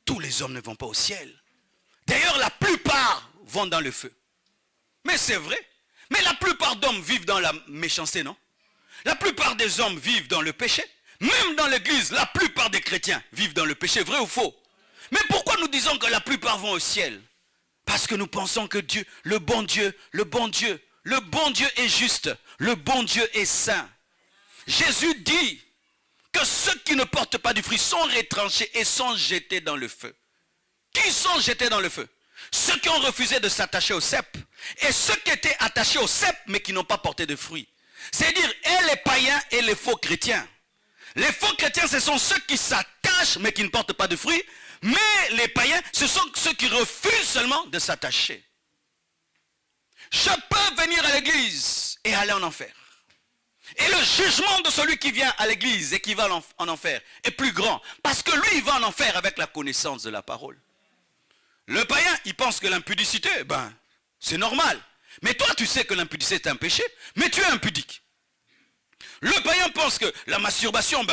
tous les hommes ne vont pas au ciel. D'ailleurs, la plupart vont dans le feu. Mais c'est vrai. Mais la plupart d'hommes vivent dans la méchanceté, non? La plupart des hommes vivent dans le péché. Même dans l'église, la plupart des chrétiens vivent dans le péché, vrai ou faux? Mais pourquoi nous disons que la plupart vont au ciel? Parce que nous pensons que Dieu, le bon Dieu est juste, le bon Dieu est saint. Jésus dit que ceux qui ne portent pas du fruit sont retranchés et sont jetés dans le feu. Qui sont jetés dans le feu? Ceux qui ont refusé de s'attacher au cep et ceux qui étaient attachés au cep mais qui n'ont pas porté de fruits. C'est-à-dire les païens et les faux chrétiens. Les faux chrétiens, ce sont ceux qui s'attachent mais qui ne portent pas de fruits. Mais les païens, ce sont ceux qui refusent seulement de s'attacher. Je peux venir à l'église et aller en enfer. Et le jugement de celui qui vient à l'église et qui va en enfer est plus grand. Parce que lui, il va en enfer avec la connaissance de la parole. Le païen, il pense que l'impudicité, c'est normal. Mais toi, tu sais que l'impudicité est un péché, mais tu es impudique. Le païen pense que la masturbation,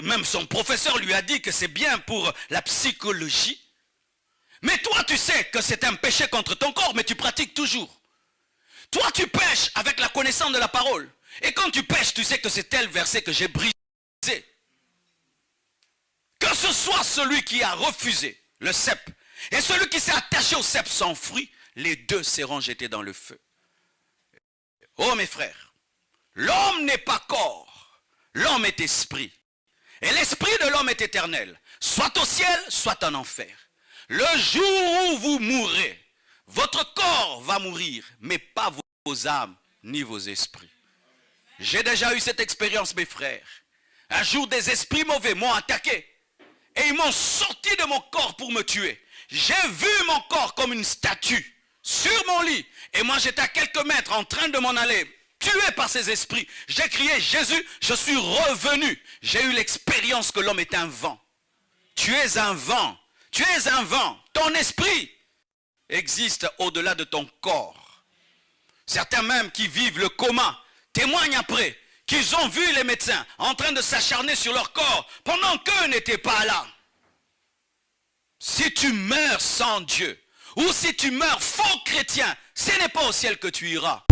même son professeur lui a dit que c'est bien pour la psychologie. Mais toi, tu sais que c'est un péché contre ton corps, mais tu pratiques toujours. Toi, tu pêches avec la connaissance de la parole. Et quand tu pêches, tu sais que c'est tel verset que j'ai brisé. Que ce soit celui qui a refusé le cep et celui qui s'est attaché au cep sans fruit, les deux seront jetés dans le feu. Oh mes frères, l'homme n'est pas corps, l'homme est esprit. Et l'esprit de l'homme est éternel, soit au ciel, soit en enfer. Le jour où vous mourrez, votre corps va mourir, mais pas vos âmes ni vos esprits. J'ai déjà eu cette expérience, mes frères. Un jour, des esprits mauvais m'ont attaqué et ils m'ont sorti de mon corps pour me tuer. J'ai vu mon corps comme une statue sur mon lit. Et moi, j'étais à quelques mètres en train de m'en aller, tué par ces esprits. J'ai crié, Jésus, je suis revenu. J'ai eu l'expérience que l'homme est un vent. Tu es un vent. Tu es un vent. Ton esprit existe au-delà de ton corps. Certains même qui vivent le coma témoignent après qu'ils ont vu les médecins en train de s'acharner sur leur corps pendant qu'eux n'étaient pas là. Si tu meurs sans Dieu, ou si tu meurs faux chrétien, ce n'est pas au ciel que tu iras.